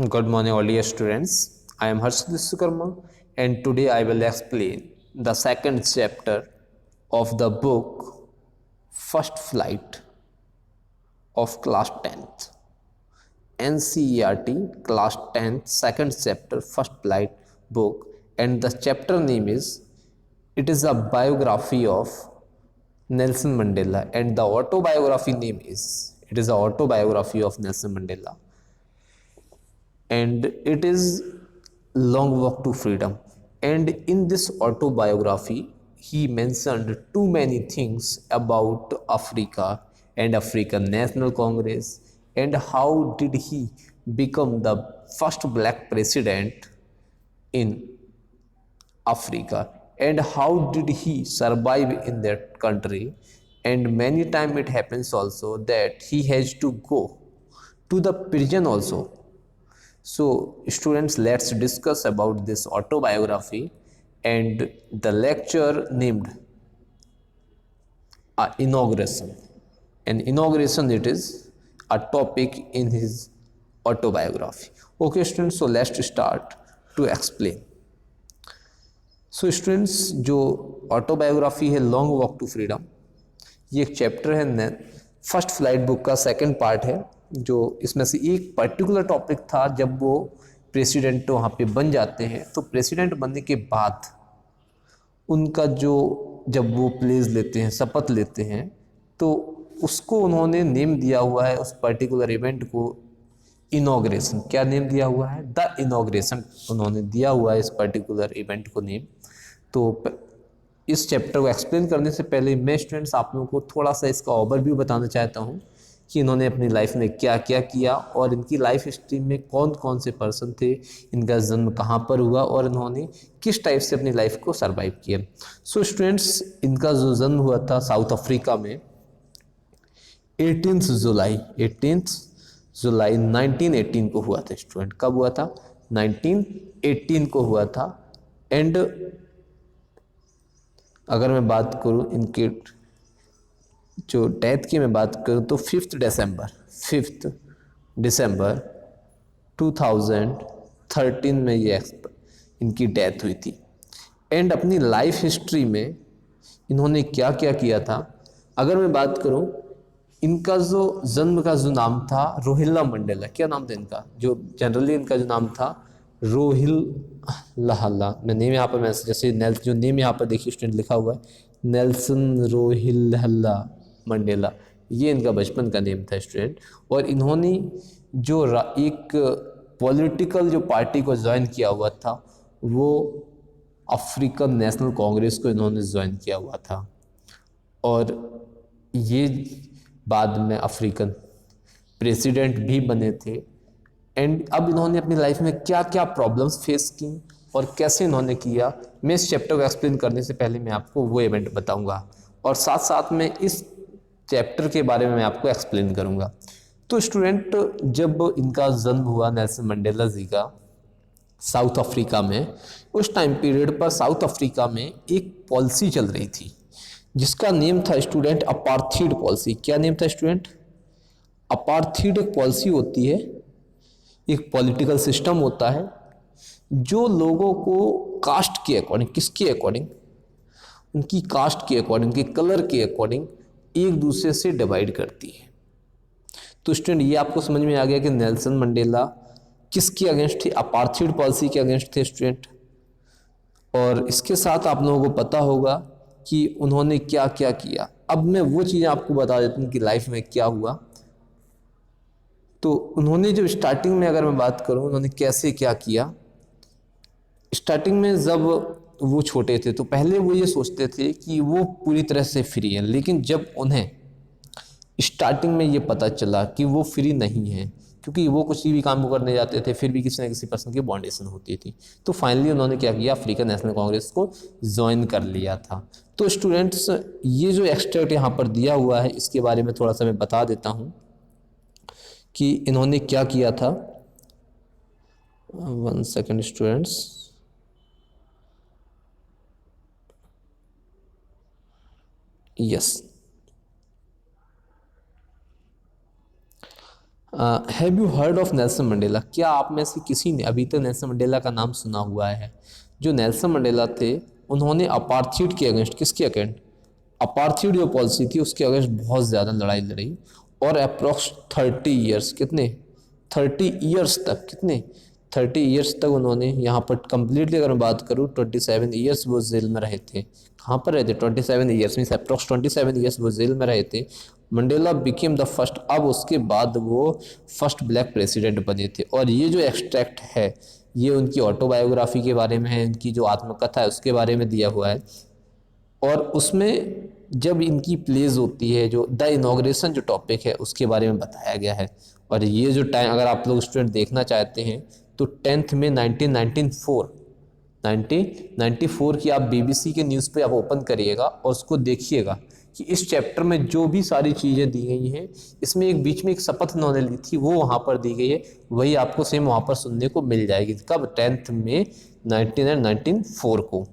Good morning, all dear students. I am Harshit Vishwakarma, and today I will explain the second chapter of the book First Flight of Class 10th. NCERT Class 10th, second chapter, First Flight book, and the chapter name is It is a biography of Nelson Mandela, and the autobiography name is It is a autobiography of Nelson Mandela, and it is Long Walk to Freedom. And in this autobiography he mentioned too many things about Africa and African National Congress, and how did he become the first black president in Africa, and how did he survive in that country. And many time it happens also that he has to go to the prison also. So students, let's discuss about this autobiography and the lecture named inauguration. And inauguration, it is a topic in his autobiography. Okay students, so let's start to explain. So students, जो autobiography है long walk to freedom, ये एक chapter है first flight book का second part है। जो इसमें से एक पर्टिकुलर टॉपिक था, जब वो प्रेसिडेंट वहाँ पे बन जाते हैं, तो प्रेसिडेंट बनने के बाद उनका जो जब वो प्लेज लेते हैं, शपथ लेते हैं, तो उसको उन्होंने नेम दिया हुआ है उस पर्टिकुलर इवेंट को इनॉग्रेशन। क्या नेम दिया हुआ है? द इनॉग्रेशन उन्होंने दिया हुआ है इस पर्टिकुलर इवेंट को नेम। तो इस चैप्टर को एक्सप्लेन करने से पहले मैं स्टूडेंट्स आप लोगों को थोड़ा सा इसका ओवरव्यू बताना चाहता हूँ कि इन्होंने अपनी लाइफ में क्या क्या किया, और इनकी लाइफ हिस्ट्री में कौन कौन से पर्सन थे, इनका जन्म कहाँ पर हुआ, और इन्होंने किस टाइप से अपनी लाइफ को सर्वाइव किया। सो स्टूडेंट्स, इनका जो जन्म हुआ था साउथ अफ्रीका में 18 जुलाई 1918 को हुआ था। स्टूडेंट, कब हुआ था? 1918 को हुआ था। एंड अगर मैं बात करूं इनके जो डेथ की मैं बात करूं तो 5 दिसंबर 2013 में ये इनकी डेथ हुई थी। एंड अपनी लाइफ हिस्ट्री में इन्होंने क्या क्या किया था, अगर मैं बात करूं, इनका जो जन्म का जो नाम था रोहिल्ला मंडेला। क्या नाम था इनका? जो जनरली इनका जो नाम था रोहिल लहल्ला। मैं नेम यहाँ पर मैं जैसे जो नेम यहाँ पर देखिए स्टूडेंट लिखा हुआ है, नेल्सन रोहिल्ला मंडेला, ये इनका बचपन का नेम था स्टूडेंट। और इन्होंने जो एक पॉलिटिकल जो पार्टी को ज्वाइन किया हुआ था, वो अफ्रीकन नेशनल कांग्रेस को इन्होंने ज्वाइन किया हुआ था। और ये बाद में अफ्रीकन प्रेसिडेंट भी बने थे। एंड अब इन्होंने अपनी लाइफ में क्या क्या प्रॉब्लम्स फेस की और कैसे इन्होंने किया, मैं इस चैप्टर को एक्सप्लेन करने से पहले मैं आपको वो इवेंट बताऊंगा, और साथ साथ में इस चैप्टर के बारे में मैं आपको एक्सप्लेन करूंगा। तो स्टूडेंट, जब इनका जन्म हुआ नेल्सन मंडेला जी का साउथ अफ्रीका में, उस टाइम पीरियड पर साउथ अफ्रीका में एक पॉलिसी चल रही थी जिसका नेम था स्टूडेंट अपार्थीड पॉलिसी। क्या नेम था स्टूडेंट? अपार्थीड एक पॉलिसी होती है, एक पॉलिटिकल सिस्टम होता है जो लोगों को कास्ट के अकॉर्डिंग, किसके अकॉर्डिंग? उनकी कास्ट के अकॉर्डिंग, उनके कलर के अकॉर्डिंग एक दूसरे से डिवाइड करती है। तो स्टूडेंट, ये आपको समझ में आ गया कि नेल्सन मंडेला किसके अगेंस्ट थे? अपार्थीड पॉलिसी के अगेंस्ट थे स्टूडेंट। और इसके साथ आप लोगों को पता होगा कि उन्होंने क्या क्या किया। अब मैं वो चीज़ें आपको बता देता हूँ कि लाइफ में क्या हुआ। तो उन्होंने जब स्टार्टिंग में अगर मैं बात करूँ उन्होंने कैसे क्या किया, स्टार्टिंग में जब वो छोटे थे तो पहले वो ये सोचते थे कि वो पूरी तरह से फ्री हैं, लेकिन जब उन्हें स्टार्टिंग में ये पता चला कि वो फ्री नहीं है, क्योंकि वो कुछ भी काम करने जाते थे फिर भी किसी न किसी पर्सन की बाउंडेशन होती थी, तो फाइनली उन्होंने क्या किया, अफ्रीकन नेशनल कांग्रेस को ज्वाइन कर लिया था। तो स्टूडेंट्स, ये जो एक्सट्रैक्ट यहाँ पर दिया हुआ है इसके बारे में थोड़ा सा मैं बता देता हूँ कि इन्होंने क्या किया था। 1 second students. Yes, have you heard of Nelson Mandela? क्या आप में से किसी ने अभी तक नेल्सन मंडेला का नाम सुना हुआ है? जो नेल्सन मंडेला थे, उन्होंने अपार्थीड के अगेंस्ट, किसके अगेंस्ट? अपार्थीड जो पॉलिसी थी उसके अगेंस्ट बहुत ज़्यादा लड़ाई लड़ी, और अप्रॉक्स 30 ईयर्स, कितने 30 ईयर्स तक, कितने 30 ईयर्स तक उन्होंने यहाँ पर कंप्लीटली, अगर मैं बात करूँ 27 ईयर्स वो जेल में रहे थे। कहाँ पर रहे थे? 27 ईयर्स, मीन्स अप्रॉक्स 27 ईयर्स वो जेल में रहे थे। मंडेला बिकेम द फर्स्ट, अब उसके बाद वो फर्स्ट ब्लैक प्रेसिडेंट बने थे। और ये जो एक्सट्रैक्ट है ये उनकी ऑटोबायोग्राफी के बारे में है, इनकी जो आत्मकथा है उसके बारे में दिया हुआ है। और उसमें जब इनकी प्लेज होती है, जो द इनॉग्रेशन जो टॉपिक है उसके बारे में बताया गया है। और ये जो टाइम, अगर आप लोग स्टूडेंट देखना चाहते हैं तो 10 में 1994 की आप BBC के न्यूज़ पे आप ओपन करिएगा और उसको देखिएगा कि इस चैप्टर में जो भी सारी चीज़ें दी गई हैं, इसमें एक बीच में एक शपथ उन्होंने ली थी वो वहाँ पर दी गई है, वही आपको सेम वहाँ पर सुनने को मिल जाएगी। कब? 10 में 1994 को।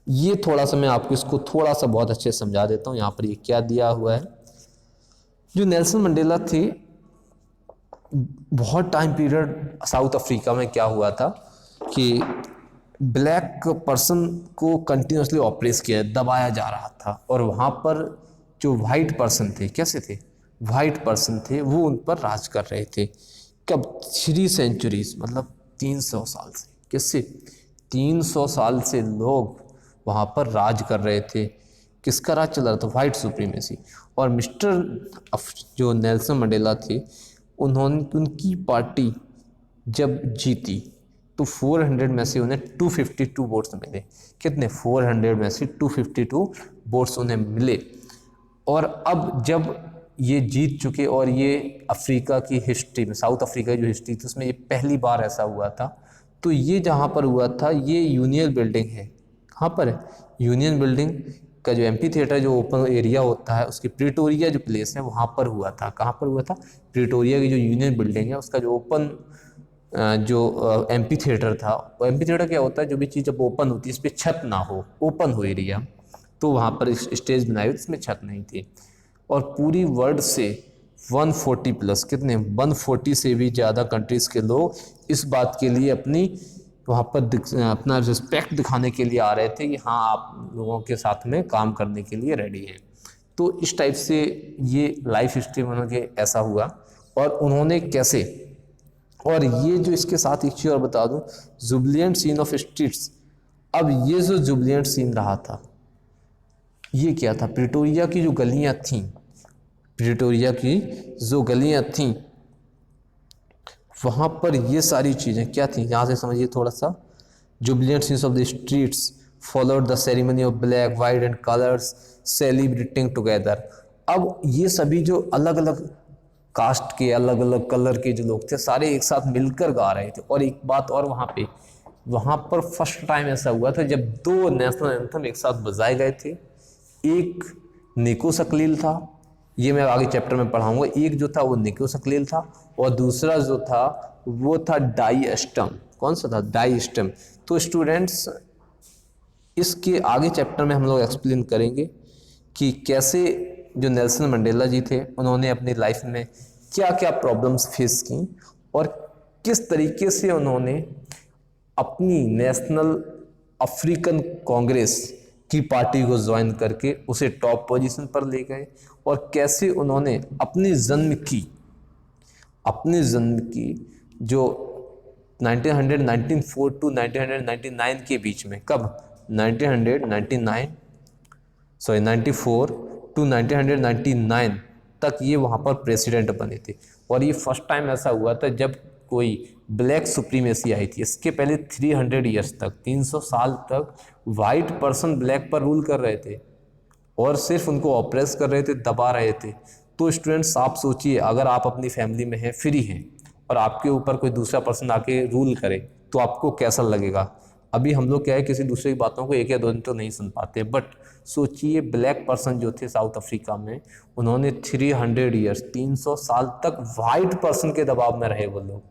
ये थोड़ा सा मैं आपको इसको थोड़ा सा बहुत अच्छे से समझा देता हूँ। यहाँ पर ये क्या दिया हुआ है, जो नेल्सन मंडेला थे, बहुत टाइम पीरियड साउथ अफ्रीका में क्या हुआ था कि ब्लैक पर्सन को कंटिन्यूसली ऑप्रेस किया, दबाया जा रहा था। और वहाँ पर जो वाइट पर्सन थे, कैसे थे? वाइट पर्सन थे, वो उन पर राज कर रहे थे। कब? 3 सेंचुरीज, मतलब 300 साल से। किससे? 300 साल से लोग वहाँ पर राज कर रहे थे। किसका राज चल रहा था? White supremacy. और जो नेल्सन मंडेला थे, उनकी पार्टी जब जीती तो 400 में से उन्हें 252 वोट्स मिले। कितने? 400 में से 252 वोट्स उन्हें मिले। और अब जब ये जीत चुके, और ये अफ्रीका की हिस्ट्री में, साउथ अफ्रीका की जो हिस्ट्री थी उसमें ये पहली बार ऐसा हुआ था। तो ये जहाँ पर हुआ था ये यूनियन बिल्डिंग है। कहाँ पर है? यूनियन बिल्डिंग का जो एम्पी थिएटर जो ओपन एरिया होता है उसकी प्रिटोरिया जो प्लेस है वहाँ पर हुआ था। कहाँ पर हुआ था? प्रिटोरिया की जो यूनियन बिल्डिंग है उसका जो ओपन जो एम्पी थिएटर था। वो एम्पी थिएटर क्या होता है? जो भी चीज़ जब ओपन होती है, इस पर छत ना हो, ओपन हो एरिया, तो वहाँ पर स्टेज बनाई हुई इसमें छत नहीं थी। और पूरी वर्ल्ड से 140 प्लस, कितने 140 से भी ज़्यादा कंट्रीज़ के लोग इस बात के लिए अपनी वहाँ पर अपना रिस्पेक्ट दिखाने के लिए आ रहे थे कि हाँ आप लोगों के साथ में काम करने के लिए रेडी हैं। तो इस टाइप से ये लाइफ हिस्ट्री में उन्होंने ऐसा हुआ। और उन्होंने कैसे, और ये जो इसके साथ एक चीज़ और बता दूं, जुबलियंट सीन ऑफ स्ट्रीट्स। अब ये जो जुबलियंट सीन रहा था ये क्या था? प्रिटोरिया की जो गलियां थीं, प्रिटोरिया की जो गलियां थीं वहाँ पर ये सारी चीज़ें क्या थी? यहाँ से समझिए थोड़ा सा। Jubilant scenes of the streets followed the ceremony of black white and colours celebrating together. अब ये सभी जो अलग अलग कास्ट के, अलग अलग कलर के जो लोग थे, सारे एक साथ मिलकर गा रहे थे। और एक बात और, वहाँ पर फर्स्ट टाइम ऐसा हुआ था जब 2 नेशनल एंथम एक साथ बजाए गए थे। एक निको सकलील था, ये मैं आगे चैप्टर में पढ़ाऊंगा। एक जो था वो निको सकलील था, और दूसरा जो था वो था डाई स्टम। कौन सा था? डाई स्टम। तो स्टूडेंट्स इसके आगे चैप्टर में हम लोग एक्सप्लेन करेंगे कि कैसे जो नेल्सन मंडेला जी थे उन्होंने अपनी लाइफ में क्या क्या प्रॉब्लम्स फेस की, और किस तरीके से उन्होंने अपनी नेशनल अफ्रीकन कांग्रेस की पार्टी को ज्वाइन करके उसे टॉप पोजीशन पर ले गए, और कैसे उन्होंने अपनी जन्म की जो 1994 टू 1999 के बीच में, कब 94 टू 1999 तक ये वहाँ पर प्रेसिडेंट बने थे। और ये फर्स्ट टाइम ऐसा हुआ था जब कोई ब्लैक सुप्रीमेसी आई थी। इसके पहले 300 ईयर्स तक, 300 साल तक वाइट पर्सन ब्लैक पर रूल कर रहे थे और सिर्फ उनको ऑप्रेस कर रहे थे, दबा रहे थे। तो स्टूडेंट्स आप सोचिए, अगर आप अपनी फैमिली में हैं, फ्री हैं, और आपके ऊपर कोई दूसरा पर्सन आके रूल करे तो आपको कैसा लगेगा? अभी हम लोग क्या है, किसी दूसरे की बातों को 1 या 2 दिन तो नहीं सुन पाते, बट सोचिए ब्लैक पर्सन जो थे साउथ अफ्रीका में, उन्होंने 300 ईयर्स, 300 साल तक वाइट पर्सन के दबाव में रहे वो लोग।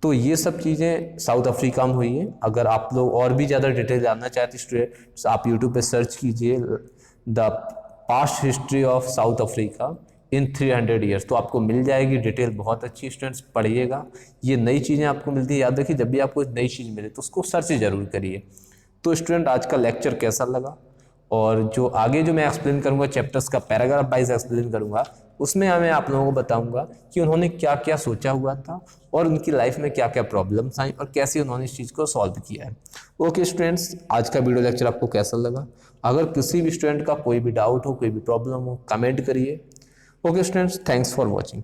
तो ये सब चीज़ें साउथ अफ्रीका में हुई हैं। अगर आप लोग और भी ज़्यादा डिटेल जानना चाहते स्टूडेंट्स, आप यूट्यूब पे सर्च कीजिए the past history of south Africa in 300 years, तो आपको मिल जाएगी डिटेल बहुत अच्छी। स्टूडेंट्स पढ़िएगा, ये नई चीज़ें आपको मिलती है, याद रखिए जब भी आपको नई चीज़ मिले तो उसको सर्च ज़रूर करिए। तो स्टूडेंट आज का लेक्चर कैसा लगा, और जो आगे जो मैं एक्सप्लेन करूँगा चैप्टर्स का पैराग्राफ वाइज एक्सप्लेन करूँगा, उसमें मैं आप लोगों को बताऊँगा कि उन्होंने क्या क्या सोचा हुआ था और उनकी लाइफ में क्या क्या प्रॉब्लम्स आई और कैसे उन्होंने इस चीज़ को सॉल्व किया है। ओके स्टूडेंट्स, आज का वीडियो लेक्चर आपको कैसा लगा? अगर किसी भी स्टूडेंट का कोई भी डाउट हो, कोई भी प्रॉब्लम हो, कमेंट करिए। Okay students, thanks for watching.